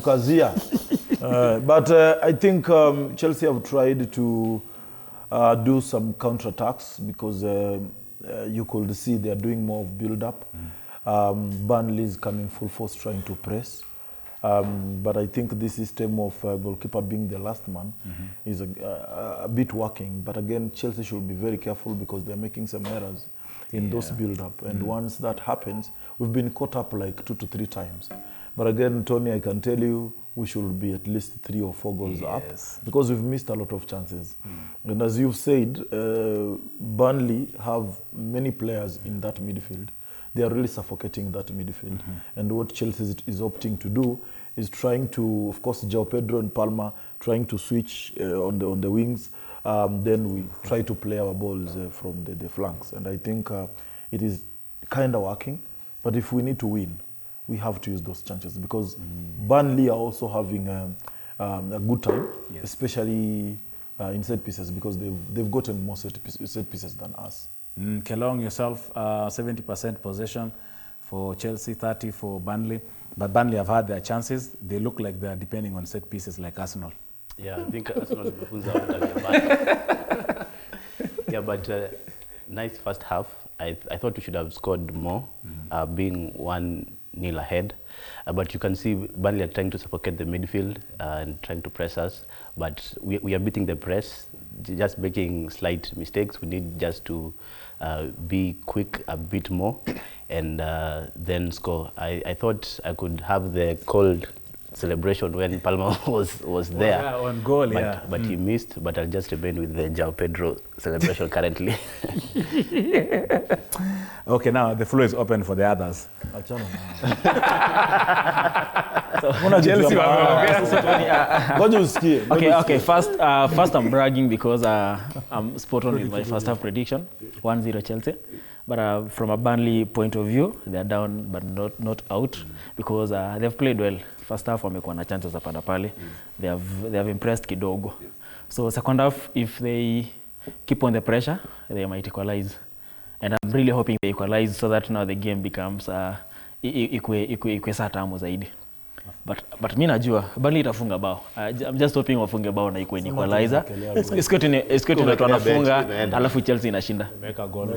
kukazia. But I think Chelsea have tried to do some counter-attacks because you could see they are doing more of build-up. Burnley is coming full force trying to press. But I think this system of goalkeeper being the last man is a bit working. But again, Chelsea should be very careful because they're making some errors in those build-up. And once that happens, we've been caught up like 2 to 3 times. But again, Tony, I can tell you, we should be at least 3 or 4 goals up because we've missed a lot of chances. And as you've said, Burnley have many players in that midfield. They are really suffocating that midfield. And what Chelsea is opting to do is trying to, of course, João Pedro and Palma trying to switch on the wings. Then we try to play our balls from the flanks. And I think it is kind of working. But if we need to win, we have to use those chances because Burnley are also having a good time, especially in set pieces because they've gotten more set pieces than us. Kelong, yourself, 70% possession for Chelsea, 30 for Burnley. But Burnley have had their chances. They look like they're depending on set pieces like Arsenal. Yeah, I think Arsenal yeah, but nice first half. I thought we should have scored more, being 1-0 ahead. But you can see Burnley are trying to suffocate the midfield and trying to press us. But we are beating the press, just making slight mistakes. We need just to be quick a bit more and then score. I thought I could have the cold celebration when Palma was there. Yeah, on goal, but he missed. But I'll just remain with the João Pedro celebration currently. Okay, now the floor is open for the others. Okay. First I'm bragging because I'm spot on with my first half prediction, 1-0 Chelsea. But from a Burnley point of view, they are down but not out because they've played well. First half wamekuwa na chances za panda pale. They have impressed kidogo. So second half, if they keep on the pressure, they might equalize. And I'm really hoping they equalize so that now the game becomes ikwe satamu zaidi. But mimi najua Burnley itafunga bao. I'm just hoping wafunge bao na ikwe equalizer. Iskoti na tunafunga alafu Chelsea inashinda. Make goal.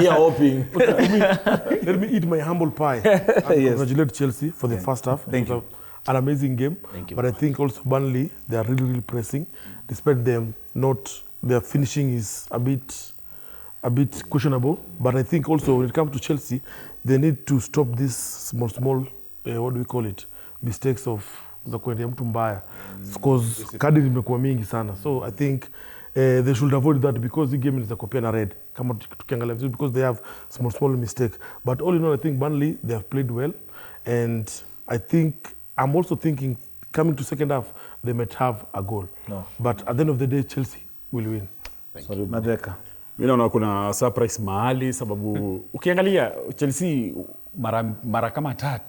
You're hoping. Let me eat my humble pie. Congratulate Chelsea for the first half. Thank you. An amazing game. Thank you. But I think also Burnley, they are really pressing. Despite them their finishing is a bit questionable. But I think also when it comes to Chelsea, they need to stop this small what do we call it, mistakes of za kuendea mtu mbaya because kadi zimekuwa mingi sana. So I think they should avoid that because the game is a copy na red kama tukiangalia vizuri because they have small mistake. But all in all, I think Burnley, they have played well, and I think I'm also thinking coming to second half they might have a goal. No. But at the end of the day, Chelsea will win. Sorry, Madeka. Mimi naona kuna surprise mahali sababu ukiangalia Chelsea mara kama 3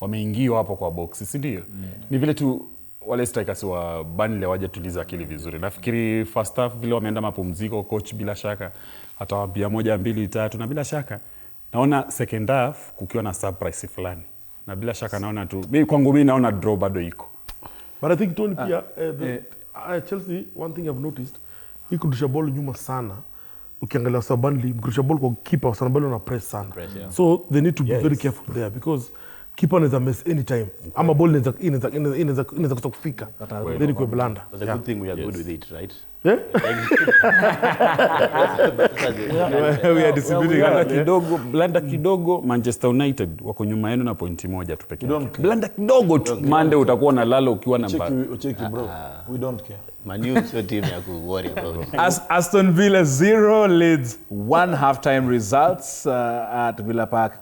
wameingia hapo kwa box, si ndio? Ni vile tu wale strikers wa Burnley hawajatuliza akili vizuri. Nafikiri first half vile wameenda mapumziko, coach bila shaka atawaambia 1 2 3, na bila shaka naona second half kukiwa na surprise fulani. Na bila shaka naona tu kwangu mimi naona draw bado iko. But I think Tony pia Chelsea, one thing I've noticed, hii kurusha ball nyuma sana. Ukiangalia sa Burnley, kurusha ball kwa keeper sana ball na press sana. So they need to be very careful there because keeper anaweza miss any time. Ama ball inaweza kufika. Then iko blanda. But the good thing we are good with it, right? Yeah? We are distributing blanda kidogo. Manchester United wako nyuma yenu na pointi 1 tu pekee. Blanda kidogo tu. Mande utakuwa na lalo ukiwa na Cheki bro. We don't care. Manu sio team ya ku worry about. Aston Villa 0 leads 1 halftime results at Villa Park.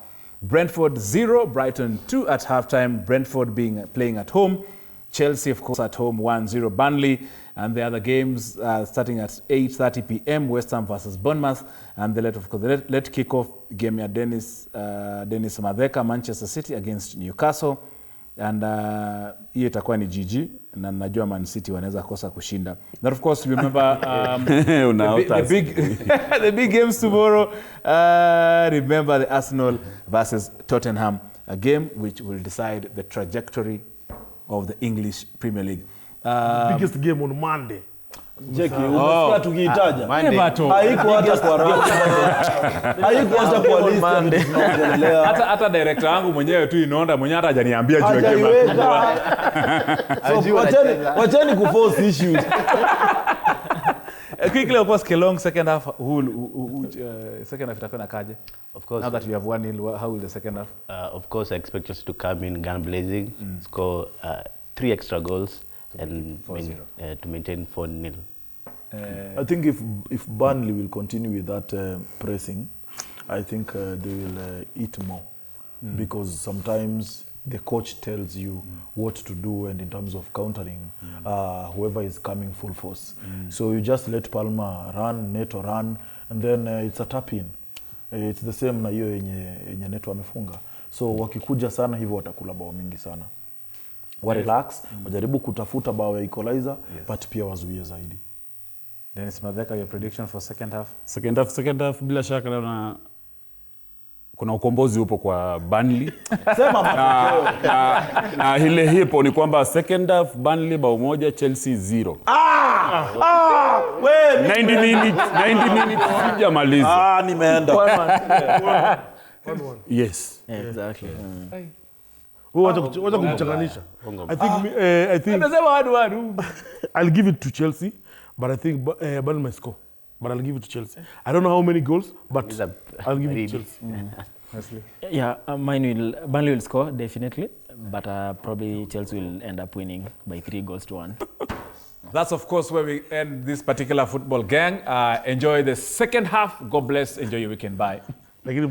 Brentford 0, Brighton 2 at halftime. Brentford playing at home. Chelsea, of course, at home 1-0. Burnley and the other games starting at 8:30 p.m. West Ham versus Bournemouth, and the let kick off game ya Dennis Madeka, Manchester City against Newcastle, and hiyo itakuwa ni GG, na najua Man City wanaweza kosa kushinda. But of course, remember the big games tomorrow. Remember the Arsenal versus Tottenham a game which will decide the trajectory of the English Premier League. Biggest game on Monday. Jeki, umesikia tukiitaja. Everton. Haiko hata kwa raundi. Haiko hata kwa list. Tunaongelea. Hata director wangu mwenyewe tu inaonda mwenyewe hata hajaniambia juu ya game. So wacheni kuforce issues. Quickly, of course, Kelong second half. Second half itakuwa nakaje? Of course. Now that we have 1-0, how will the second half? Of course, I expect us to come in gun blazing, score 3 extra goals, and to maintain 4-0. I think if Burnley will continue with that pressing, I think they will eat more, because sometimes the coach tells you what to do, and in terms of countering whoever is coming full force. So you just let Palmer run, Neto run, and then it's a tap in. It's the same na hiyo yenye Neto amefunga. So wakikuja sana hivyo watakula bao mingi sana. Wa relax, wajaribu kutafuta bao ya equalizer, but pia wazuie zaidi. Dennis Madheka, your prediction for second half? Second half bila shaka naona kuna ukombozi upo kwa Burnley. Sema matokeo. Na ile hipo ni kwamba second half Burnley bao moja, Chelsea 0. Wewe 90 minutes sijamaliza. nimeenda. 1-1. Yes. Exactly. Wacha kumchanganisha. I think I'll give it to Chelsea, but I think Burnley may score. But I'll give it to Chelsea. I don't know how many goals, but I'll give it to Chelsea. Yeah, Burnley will score definitely, but probably Chelsea will end up winning by 3-1. That's of course where we end this particular football gang. Enjoy the second half. God bless. Enjoy your weekend. Bye. Lakini